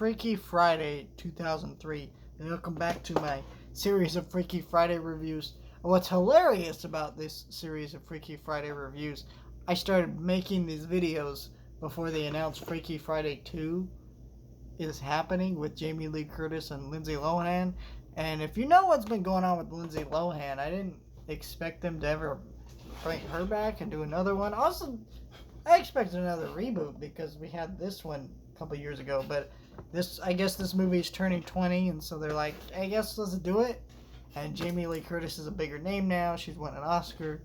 Freaky Friday 2003, and welcome back to my series of Freaky Friday reviews. And what's hilarious about this series of Freaky Friday reviews, I started making these videos before they announced Freaky Friday 2 is happening with Jamie Lee Curtis and Lindsay Lohan. And if you know what's been going on with Lindsay Lohan, I didn't expect them to ever bring her back and do another one. Also, I expected another reboot because we had this one a couple years ago, but I guess this movie's turning 20, and so they're like, I guess let's do it. And Jamie Lee Curtis is a bigger name now. She's won an Oscar.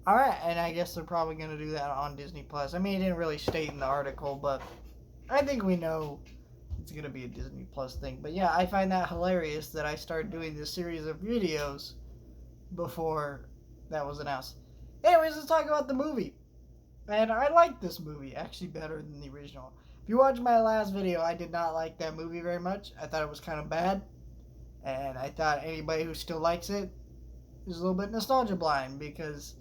Alright, and I guess they're probably going to do that on Disney Plus. I mean, it didn't really state in the article, but I think we know it's going to be a Disney Plus thing. But yeah, I find that hilarious that I started doing this series of videos before that was announced. Anyways, let's talk about the movie. And I like this movie actually better than the original. If you watched my last video, I did not like that movie very much. I thought it was kind of bad. And I thought anybody who still likes it is a little bit nostalgia blind because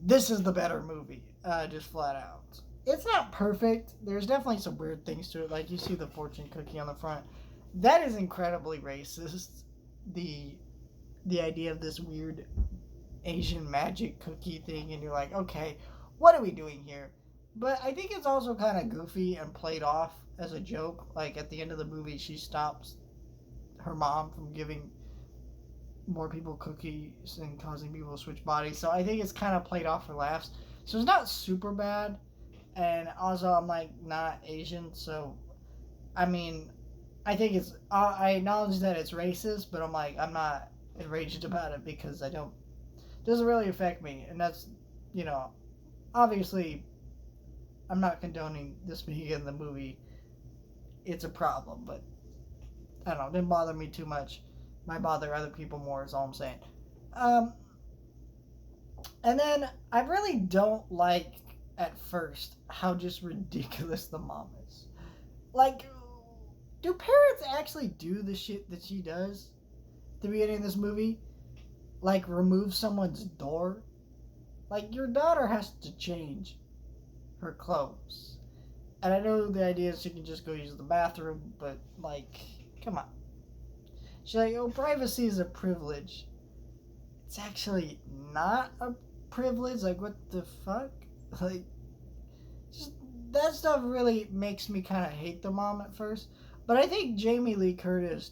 this is the better movie, just flat out. It's not perfect. There's definitely some weird things to it. Like you see the fortune cookie on the front. That is incredibly racist. The idea of this weird Asian magic cookie thing, and you're like, okay, what are we doing here? But I think it's also kind of goofy and played off as a joke. Like at the end of the movie, she stops her mom from giving more people cookies and causing people to switch bodies. So I think it's kind of played off for laughs. So it's not super bad. And also, I'm like not Asian, so I mean, I think it's. I acknowledge that it's racist, but I'm like, I'm not enraged about it because it doesn't really affect me, and that's, obviously, I'm not condoning this being in the movie. It's a problem, but I don't know. It didn't bother me too much. Might bother other people more, is all I'm saying. And then I really don't like at first how just ridiculous the mom is. Like, do parents actually do the shit that she does at the beginning of this movie? Like, remove someone's door? Like, your daughter has to change her clothes. And I know the idea is she can just go use the bathroom, but, like, come on. She's like, oh, privacy is a privilege. It's actually not a privilege. Like, what the fuck? Like, just that stuff really makes me kind of hate the mom at first. But I think Jamie Lee Curtis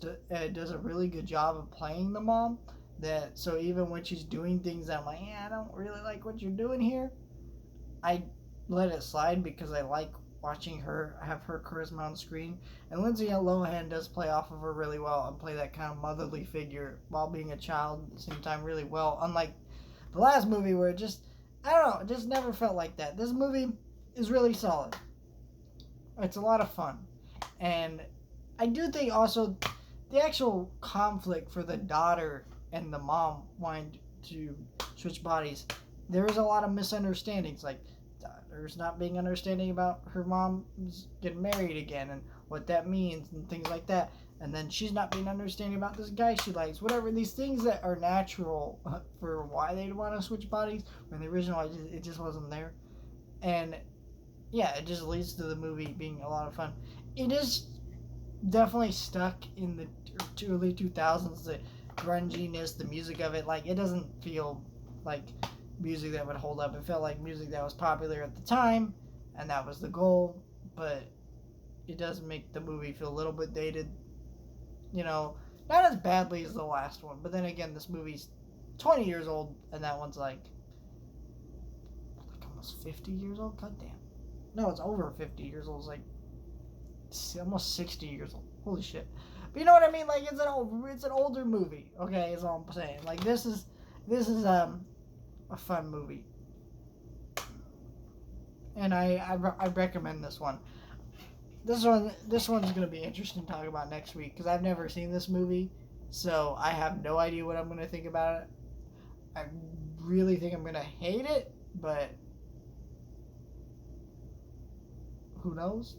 does a really good job of playing the mom. So even when she's doing things that I'm like, I don't really like what you're doing here, I let it slide because I like watching her have her charisma on screen. And Lindsay Lohan does play off of her really well and play that kind of motherly figure while being a child at the same time really well. Unlike the last movie where it just, I don't know, it just never felt like that. This movie is really solid. It's a lot of fun. And I do think also the actual conflict for the daughter and the mom wanting to switch bodies, there is a lot of misunderstandings. Like, daughter's not being understanding about her mom getting married again and what that means and things like that. And then she's not being understanding about this guy she likes. Whatever, these things that are natural for why they'd want to switch bodies. When the original, it just wasn't there. And yeah, it just leads to the movie being a lot of fun. It is definitely stuck in the early 2000s. The grunginess, the music of it, like, it doesn't feel like music that would hold up. It felt like music that was popular at the time, and that was the goal. But it does make the movie feel a little bit dated. Not as badly as the last one. But then again, this movie's 20 years old, and that one's like almost 50 years old. God damn. No, it's over 50 years old. It's like almost 60 years old. Holy shit. But you know what I mean? Like, it's an older movie. Okay, is all I'm saying. Like, this is a fun movie, and I recommend this one. This one's gonna be interesting to talk about next week because I've never seen this movie, so I have no idea what I'm gonna think about it. I really think I'm gonna hate it, but who knows?